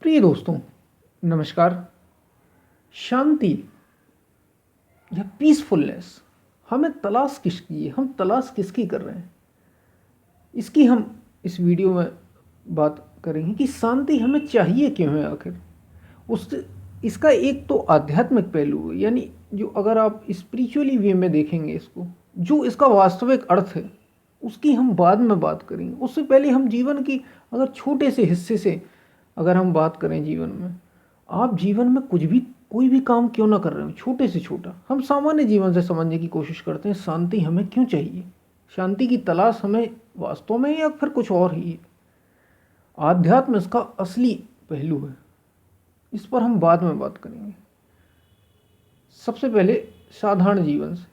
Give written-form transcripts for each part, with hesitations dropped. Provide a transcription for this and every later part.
प्रिय दोस्तों, नमस्कार। शांति या पीसफुलनेस हमें तलाश किसकी है? हम तलाश किसकी कर रहे हैं? इसकी हम इस वीडियो में बात करेंगे कि शांति हमें चाहिए क्यों है आखिर। उस इसका एक तो आध्यात्मिक पहलू है, यानी जो अगर आप स्पिरिचुअली वे में देखेंगे इसको, जो इसका वास्तविक अर्थ है उसकी हम बाद में बात करेंगे। उससे पहले हम जीवन की अगर छोटे से हिस्से से अगर हम बात करें, जीवन में आप जीवन में कुछ भी कोई भी काम क्यों ना कर रहे हो, छोटे से छोटा, हम सामान्य जीवन से समझने की कोशिश करते हैं शांति हमें क्यों चाहिए। शांति की तलाश हमें वास्तव में या फिर कुछ और ही है। आध्यात्म इसका असली पहलू है, इस पर हम बाद में बात करेंगे। सबसे पहले साधारण जीवन से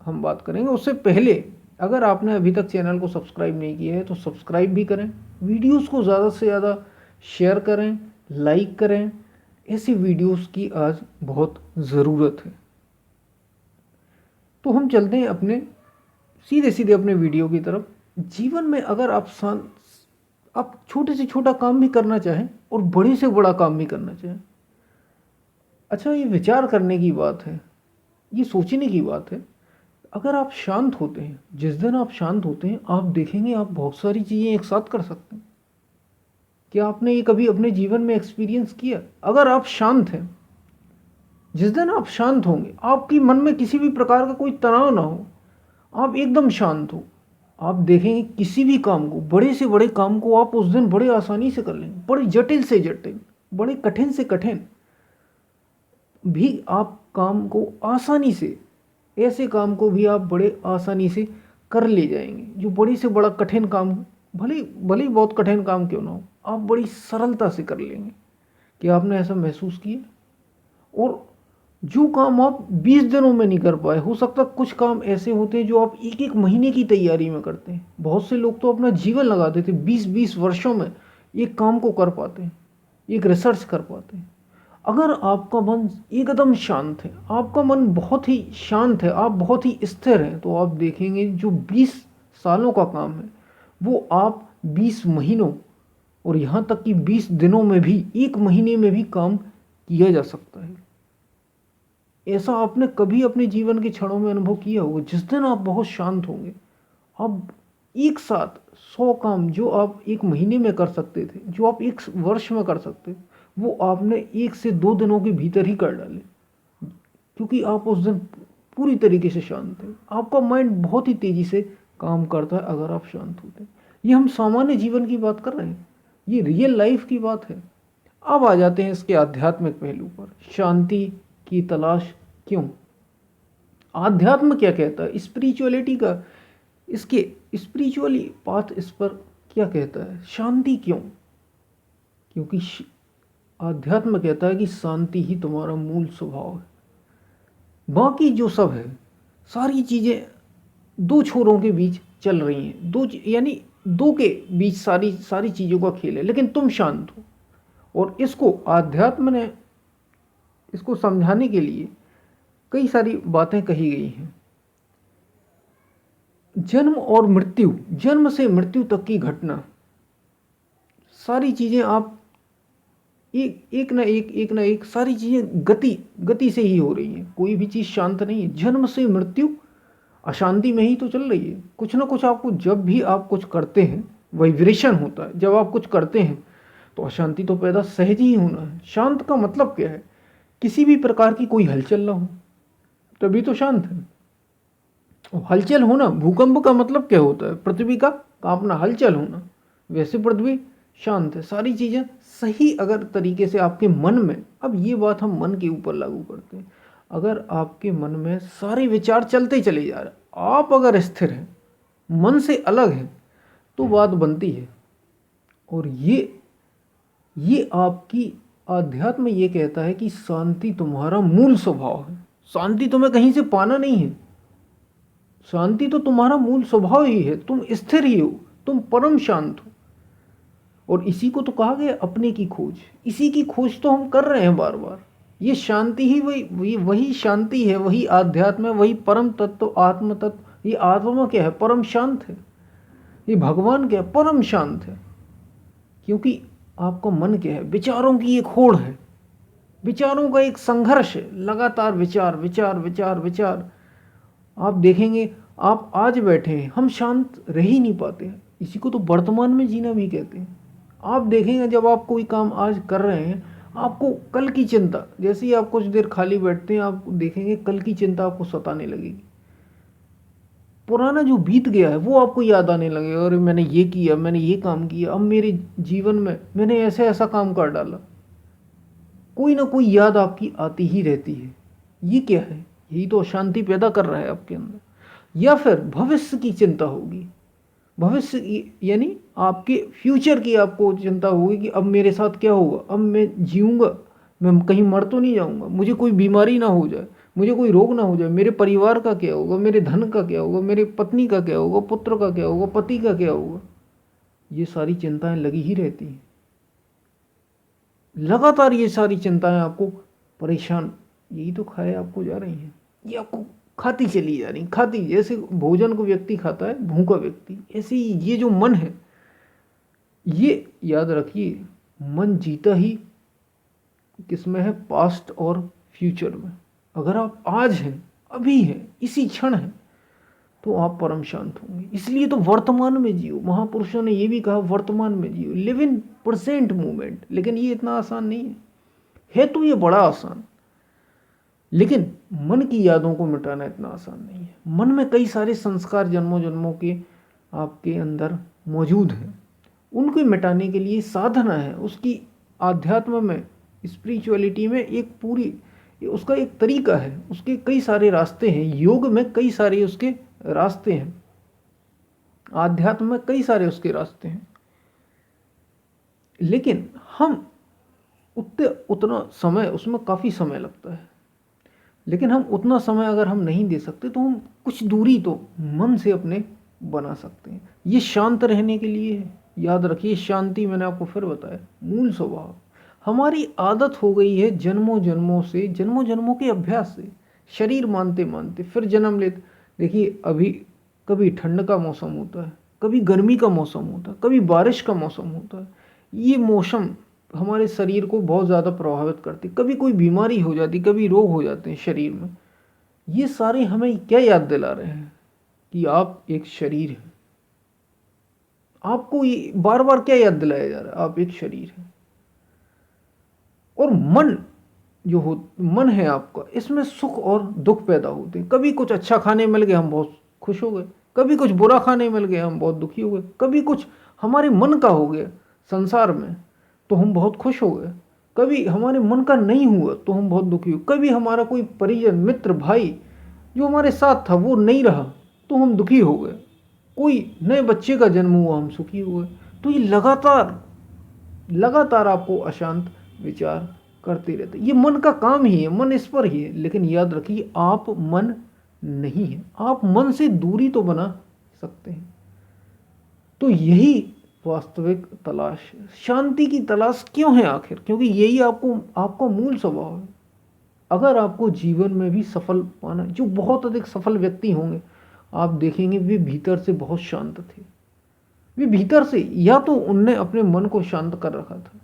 हम बात करेंगे। उससे पहले अगर आपने अभी तक चैनल को सब्सक्राइब नहीं किया है तो सब्सक्राइब भी करें, वीडियोस को ज़्यादा से ज़्यादा शेयर करें, लाइक करें। ऐसी वीडियोस की आज बहुत ज़रूरत है। तो हम चलते हैं अपने सीधे सीधे अपने वीडियो की तरफ। जीवन में अगर आप छोटे से छोटा काम भी करना चाहें और बड़े से बड़ा काम भी करना चाहें, अच्छा, ये विचार करने की बात है, ये सोचने की बात है। अगर आप शांत होते हैं, जिस दिन आप शांत होते हैं, आप देखेंगे आप बहुत सारी चीज़ें एक साथ कर सकते हैं। क्या आपने ये कभी अपने जीवन में एक्सपीरियंस किया? अगर आप शांत हैं, जिस दिन आप शांत होंगे, आपकी मन में किसी भी प्रकार का कोई तनाव ना हो, आप एकदम शांत हो, आप देखेंगे किसी भी काम को, बड़े से बड़े काम को आप उस दिन बड़े आसानी से कर लेंगे। बड़े जटिल से जटिल, बड़े कठिन से कठिन भी आप काम को आसानी से, ऐसे काम को भी आप बड़े आसानी से कर ले जाएंगे। जो बड़ी से बड़ा कठिन काम, भले भले बहुत कठिन काम क्यों ना हो, आप बड़ी सरलता से कर लेंगे। क्या आपने ऐसा महसूस किया? और जो काम आप 20 दिनों में नहीं कर पाए, हो सकता कुछ काम ऐसे होते हैं जो आप एक एक महीने की तैयारी में करते हैं। बहुत से लोग तो अपना जीवन लगा देते, 20-20 वर्षों में एक काम को कर पाते हैं, एक रिसर्च कर पाते हैं। अगर आपका मन एकदम शांत है, आपका मन बहुत ही शांत है, आप बहुत ही स्थिर हैं, तो आप देखेंगे जो 20 सालों का काम है वो आप 20 महीनों और यहाँ तक कि 20 दिनों में भी, एक महीने में भी काम किया जा सकता है। ऐसा आपने कभी अपने जीवन के क्षणों में अनुभव किया होगा? जिस दिन आप बहुत शांत होंगे, आप एक साथ 100 काम जो आप एक महीने में कर सकते थे, जो आप एक वर्ष में कर सकते, वो आपने 1 से 2 दिनों के भीतर ही कर डाले, क्योंकि आप उस दिन पूरी तरीके से शांत थे। आपका माइंड बहुत ही तेज़ी से काम करता है अगर आप शांत होते हैं। ये हम सामान्य जीवन की बात कर रहे हैं, ये रियल लाइफ की बात है। अब आ जाते हैं इसके आध्यात्मिक पहलू पर। शांति की तलाश क्यों? आध्यात्म क्या कहता है, स्पिरिचुअलिटी का, इसके स्पिरिचुअली पाथ इस पर क्या कहता है? शांति क्यों? क्योंकि आध्यात्म कहता है कि शांति ही तुम्हारा मूल स्वभाव है। बाकी जो सब है, सारी चीज़ें दो छोरों के बीच चल रही हैं, यानी दो के बीच सारी सारी चीज़ों का खेल है, लेकिन तुम शांत हो। और इसको आध्यात्म ने, इसको समझाने के लिए कई सारी बातें कही गई हैं। जन्म और मृत्यु, जन्म से मृत्यु तक की घटना, सारी चीज़ें आप एक ना एक सारी चीज़ें गति से ही हो रही हैं। कोई भी चीज़ शांत नहीं है। जन्म से मृत्यु अशांति में ही तो चल रही है। कुछ ना कुछ आपको, जब भी आप कुछ करते हैं, वाइब्रेशन होता है। जब आप कुछ करते हैं तो अशांति तो पैदा सहज ही होना है। शांत का मतलब क्या है? किसी भी प्रकार की कोई हलचल ना हो, तभी तो शांत है। हलचल होना, भूकंप का मतलब क्या होता है? पृथ्वी का कांपना, हलचल होना। वैसे पृथ्वी शांत है। सारी चीज़ें सही अगर तरीके से आपके मन में, अब ये बात हम मन के ऊपर लागू करते हैं, अगर आपके मन में सारे विचार चलते चले जा रहे, आप अगर स्थिर हैं, मन से अलग हैं, तो बात बनती है। और ये आपकी आध्यात्म ये कहता है कि शांति तुम्हारा मूल स्वभाव है। शांति तुम्हें कहीं से पाना नहीं है, शांति तो तुम्हारा मूल स्वभाव ही है। तुम स्थिर ही हो, तुम परम शांत हो। और इसी को तो कहा गया अपने की खोज। इसी की खोज तो हम कर रहे हैं बार बार। ये शांति ही वही शांति है, वही आध्यात्म है, वही परम तत्व, आत्म तत्व। ये आत्मा क्या है? परम शांत है। ये भगवान क्या है? परम शांत है। क्योंकि आपका मन क्या है? विचारों की एक होड़ है, विचारों का एक संघर्ष है, लगातार विचार विचार विचार विचार। आप देखेंगे, आप आज बैठे हैं, हम शांत रह ही नहीं पाते हैं। इसी को तो वर्तमान में जीना भी कहते हैं। आप देखेंगे जब आप कोई काम आज कर रहे हैं, आपको कल की चिंता, जैसे ही आप कुछ देर खाली बैठते हैं, आप देखेंगे कल की चिंता आपको सताने लगेगी। पुराना जो बीत गया है वो आपको याद आने लगेगा, और मैंने ये किया, मैंने ये काम किया, अब मेरे जीवन में मैंने ऐसे ऐसा काम कर डाला। कोई ना कोई याद आपकी आती ही रहती है। ये क्या है? यही तो अशांति पैदा कर रहा है आपके अंदर। या फिर भविष्य की चिंता होगी, भविष्य यानी आपके फ्यूचर की आपको चिंता होगी कि अब मेरे साथ क्या होगा, अब मैं जीऊँगा, मैं कहीं मर तो नहीं जाऊँगा, मुझे कोई बीमारी ना हो जाए, मुझे कोई रोग ना हो जाए, मेरे परिवार का क्या होगा, मेरे धन का क्या होगा, मेरे पत्नी का क्या होगा, पुत्र का क्या होगा, पति का क्या होगा। ये सारी चिंताएं लगी ही रहती हैं। लगातार ये सारी चिंताएं आपको परेशान, यही तो खाए आपको जा रही हैं, ये आपको खाती चली जा रही, खाती। जैसे भोजन को व्यक्ति खाता है, भूखा व्यक्ति, ऐसे ही ये जो मन है, ये याद रखिए, मन जीता ही किसमें है? पास्ट और फ्यूचर में। अगर आप आज हैं, अभी हैं, इसी क्षण हैं, तो आप परम शांत होंगे। इसलिए तो वर्तमान में जियो। महापुरुषों ने ये भी कहा, वर्तमान में जियो, लिव इन प्रेजेंट मोमेंट। लेकिन ये इतना आसान नहीं है तो ये बड़ा आसान, लेकिन मन की यादों को मिटाना इतना आसान नहीं है। मन में कई सारे संस्कार जन्मों जन्मों के आपके अंदर मौजूद हैं, उनको मिटाने के लिए साधना है उसकी। आध्यात्म में, स्पिरिचुअलिटी में एक पूरी उसका एक तरीका है, उसके कई सारे रास्ते हैं। योग में कई सारे उसके रास्ते हैं, आध्यात्म में कई सारे उसके रास्ते हैं। लेकिन हम उतना समय, उसमें काफ़ी समय लगता है, लेकिन हम उतना समय अगर हम नहीं दे सकते तो हम कुछ दूरी तो मन से अपने बना सकते हैं। ये शांत रहने के लिए है। याद रखिए, शांति, मैंने आपको फिर बताया, मूल स्वभाव हमारी आदत हो गई है जन्मों जन्मों से, जन्मों जन्मों के अभ्यास से, शरीर मानते मानते फिर जन्म लेते। देखिए, अभी कभी ठंड का मौसम होता है, कभी गर्मी का मौसम होता है, कभी बारिश का मौसम होता है। ये मौसम हमारे शरीर को बहुत ज़्यादा प्रभावित करती, कभी कोई बीमारी हो जाती, कभी रोग हो जाते हैं शरीर में। ये सारे हमें क्या याद दिला रहे हैं कि आप एक शरीर हैं। आपको ये बार बार क्या याद दिलाया जा रहा है? आप एक शरीर हैं। और मन जो मन है आपका, इसमें सुख और दुख पैदा होते हैं। कभी कुछ अच्छा खाने मिल गया, हम बहुत खुश हो गए, कभी कुछ बुरा खाने मिल गया, हम बहुत दुखी हो गए, कभी कुछ हमारे मन का हो गया संसार में तो हम बहुत खुश हो गए, कभी हमारे मन का नहीं हुआ तो हम बहुत दुखी हुए, कभी हमारा कोई परिजन, मित्र, भाई जो हमारे साथ था वो नहीं रहा तो हम दुखी हो गए, कोई नए बच्चे का जन्म हुआ, हम सुखी हुए। तो ये लगातार लगातार आपको अशांत विचार करते रहते, ये मन का काम ही है, मन इस पर ही है। लेकिन याद रखिए, आप मन नहीं है, आप मन से दूरी तो बना सकते हैं। तो यही वास्तविक तलाश, शांति की तलाश क्यों है आखिर? क्योंकि यही आपको, आपका मूल स्वभाव है। अगर आपको जीवन में भी सफल पाना, जो बहुत अधिक सफल व्यक्ति होंगे आप देखेंगे वे भीतर से बहुत शांत थे। वे भीतर से या तो उनने अपने मन को शांत कर रखा था,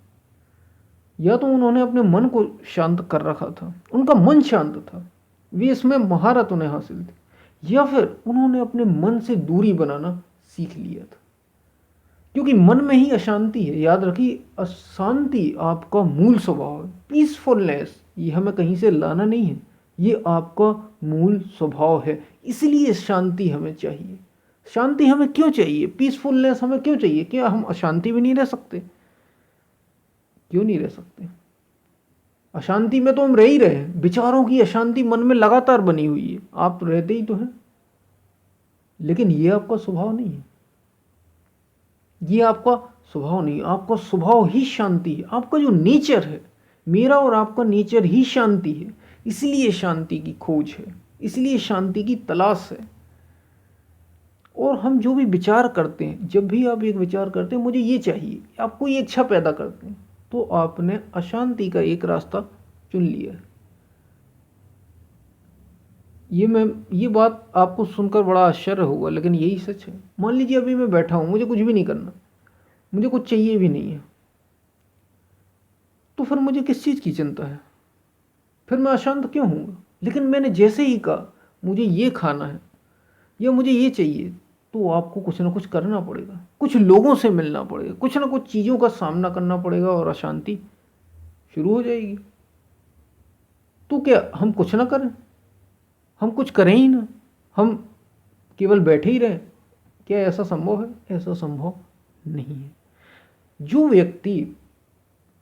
या तो उन्होंने अपने मन को शांत कर रखा था, उनका मन शांत था, वे इसमें महारत उन्हें हासिल थी, या फिर उन्होंने अपने मन से दूरी बनाना सीख लिया था। क्योंकि मन में ही अशांति है। याद रखिए, अशांति आपका मूल स्वभाव है। पीसफुलनेस ये हमें कहीं से लाना नहीं है, ये आपका मूल स्वभाव है। इसलिए शांति हमें चाहिए। शांति हमें क्यों चाहिए? पीसफुलनेस हमें क्यों चाहिए? क्या हम अशांति में नहीं रह सकते? क्यों नहीं रह सकते? अशांति में तो हम रह ही रहे हैं। विचारों की अशांति मन में लगातार बनी हुई है, आप तो रहते ही तो हैं। लेकिन ये आपका स्वभाव नहीं है, ये आपका स्वभाव नहीं, आपका स्वभाव ही शांति है। आपका जो नेचर है, मेरा और आपका नेचर ही शांति है। इसलिए शांति की खोज है, इसलिए शांति की तलाश है। और हम जो भी विचार करते हैं, जब भी आप एक विचार करते हैं मुझे ये चाहिए, आपको ये इच्छा पैदा करते हैं, तो आपने अशांति का एक रास्ता चुन लिया है। ये बात आपको सुनकर बड़ा आश्चर्य होगा, लेकिन यही सच है। मान लीजिए अभी मैं बैठा हूँ, मुझे कुछ भी नहीं करना, मुझे कुछ चाहिए भी नहीं है, तो फिर मुझे किस चीज़ की चिंता है? फिर मैं अशांत क्यों हूँगा? लेकिन मैंने जैसे ही कहा मुझे ये खाना है या मुझे ये चाहिए, तो आपको कुछ ना कुछ करना पड़ेगा, कुछ लोगों से मिलना पड़ेगा, कुछ ना कुछ चीज़ों का सामना करना पड़ेगा और अशांति शुरू हो जाएगी। तो क्या हम कुछ ना करें? हम कुछ करें ही ना, हम केवल बैठे ही रहें? क्या ऐसा संभव है? ऐसा संभव नहीं है। जो व्यक्ति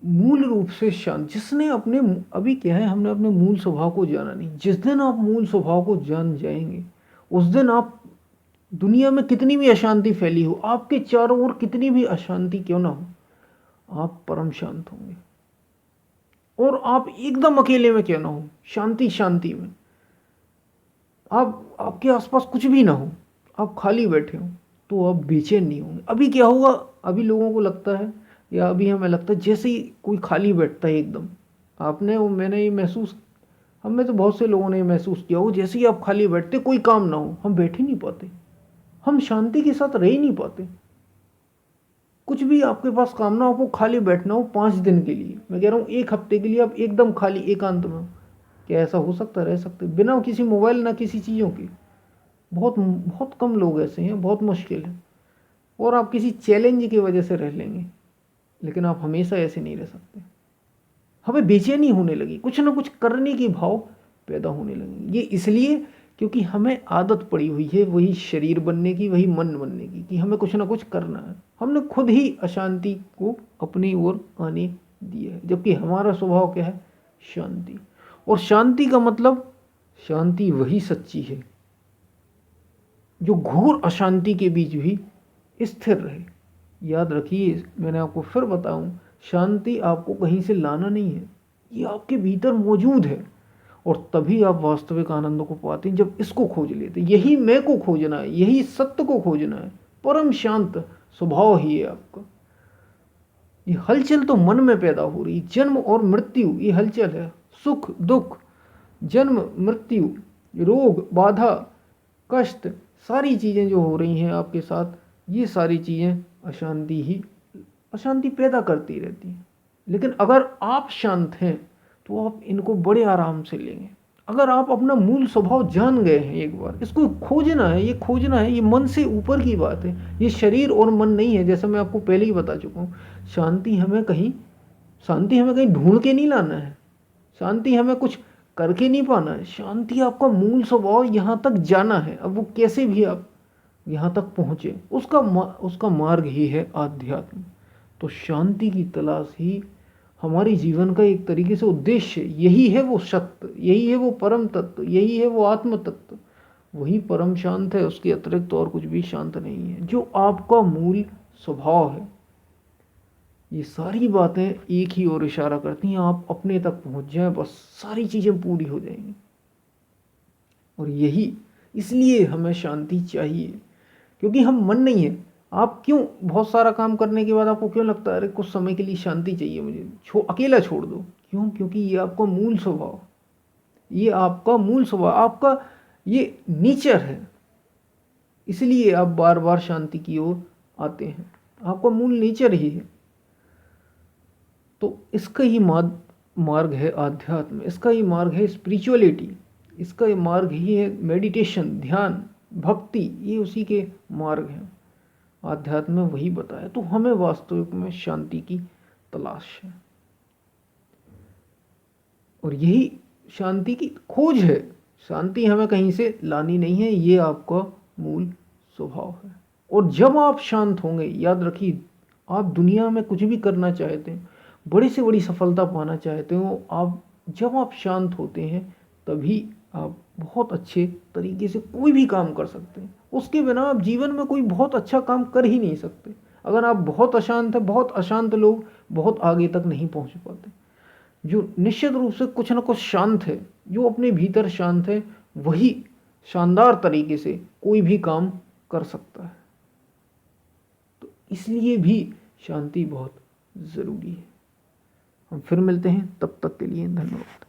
मूल रूप से शांत, जिसने अपने, अभी क्या है, हमने अपने मूल स्वभाव को जाना नहीं। जिस दिन आप मूल स्वभाव को जान जाएंगे उस दिन आप, दुनिया में कितनी भी अशांति फैली हो, आपके चारों ओर कितनी भी अशांति क्यों ना हो, आप परम शांत होंगे। और आप एकदम अकेले में क्यों ना हो, शांति शांति में, आप, आपके आसपास कुछ भी ना हो, आप खाली बैठे हो, तो आप बेचैन नहीं होंगे। अभी क्या होगा, अभी लोगों को लगता है, या अभी हमें लगता है जैसे ही कोई खाली बैठता है एकदम, आपने वो, मैंने ये महसूस, हम में तो बहुत से लोगों ने ये महसूस किया हो, जैसे ही आप खाली बैठते, कोई काम ना हो, हम बैठ ही नहीं पाते, हम शांति के साथ रह ही नहीं पाते। कुछ भी आपके पास काम ना हो, आपको खाली बैठना हो 5 दिन के लिए, मैं कह रहा हूँ 1 हफ्ते के लिए आप एकदम खाली एकांत में हो, क्या ऐसा हो सकता है? रह सकते बिना किसी मोबाइल ना किसी चीज़ों के? बहुत बहुत कम लोग ऐसे हैं, बहुत मुश्किल है। और आप किसी चैलेंज की वजह से रह लेंगे, लेकिन आप हमेशा ऐसे नहीं रह सकते। हमें बेचैनी होने लगी, कुछ ना कुछ करने की भाव पैदा होने लगे। ये इसलिए क्योंकि हमें आदत पड़ी हुई है वही शरीर बनने की, वही मन बनने की, कि हमें कुछ ना कुछ करना है। हमने खुद ही अशांति को अपनी ओर आने दिया है, जबकि हमारा स्वभाव क्या है? शांति। और शांति का मतलब, शांति वही सच्ची है जो घोर अशांति के बीच भी स्थिर रहे। याद रखिए, मैंने आपको फिर बताऊं, शांति आपको कहीं से लाना नहीं है, ये आपके भीतर मौजूद है। और तभी आप वास्तविक आनंद को पाते हैं जब इसको खोज लेते। यही मैं को खोजना है, यही सत्य को खोजना है। परम शांत स्वभाव ही है आपका। ये हलचल तो मन में पैदा हो रही, जन्म और मृत्यु, ये हलचल है। सुख दुख, जन्म मृत्यु, रोग बाधा, कष्ट, सारी चीज़ें जो हो रही हैं आपके साथ, ये सारी चीज़ें अशांति ही, अशांति पैदा करती रहती हैं। लेकिन अगर आप शांत हैं तो आप इनको बड़े आराम से लेंगे। अगर आप अपना मूल स्वभाव जान गए हैं, एक बार इसको खोजना है, ये खोजना है, ये मन से ऊपर की बात है, ये शरीर और मन नहीं है। जैसा मैं आपको पहले ही बता चुका हूँ, शांति हमें कहीं, शांति हमें कहीं ढूंढ के नहीं लाना है, शांति हमें कुछ करके नहीं पाना है। शांति आपका मूल स्वभाव यहाँ तक जाना है। अब वो कैसे भी आप यहाँ तक पहुँचे, उसका मार्ग ही है आध्यात्म। तो शांति की तलाश ही हमारे जीवन का एक तरीके से उद्देश्य है। यही है वो सत्य, यही है वो परम तत्व, यही है वो आत्म तत्व। वही परम शांत है, उसके अतिरिक्त और कुछ भी शांत नहीं है। जो आपका मूल स्वभाव है, ये सारी बातें एक ही ओर इशारा करती हैं, आप अपने तक पहुंच जाएं, बस सारी चीज़ें पूरी हो जाएंगी। और यही, इसलिए हमें शांति चाहिए, क्योंकि हम मन नहीं है। आप क्यों, बहुत सारा काम करने के बाद आपको क्यों लगता है अरे कुछ समय के लिए शांति चाहिए मुझे, अकेला छोड़ दो? क्यों? क्योंकि ये आपका मूल स्वभाव, ये आपका मूल स्वभाव, आपका ये नेचर है। इसलिए आप बार बार शांति की ओर आते हैं, आपका मूल नेचर ही है। तो इसका ही मार्ग है आध्यात्म, इसका ही मार्ग है स्पिरिचुअलिटी, इसका ही मार्ग ही है मेडिटेशन, ध्यान, भक्ति, ये उसी के मार्ग हैं। आध्यात्म में वही बताया। तो हमें वास्तविक में शांति की तलाश है, और यही शांति की खोज है। शांति हमें कहीं से लानी नहीं है, ये आपका मूल स्वभाव है। और जब आप शांत होंगे, याद रखिए, आप दुनिया में कुछ भी करना चाहते हैं, बड़ी से बड़ी सफलता पाना चाहते हो, आप जब आप शांत होते हैं तभी आप बहुत अच्छे तरीके से कोई भी काम कर सकते हैं। उसके बिना आप जीवन में कोई बहुत अच्छा काम कर ही नहीं सकते। अगर आप बहुत अशांत हैं, बहुत अशांत लोग बहुत आगे तक नहीं पहुंच पाते। जो निश्चित रूप से कुछ ना कुछ शांत है, जो अपने भीतर शांत है, वही शानदार तरीके से कोई भी काम कर सकता है। तो इसलिए भी शांति बहुत ज़रूरी है। हम फिर मिलते हैं, तब तक के लिए धन्यवाद।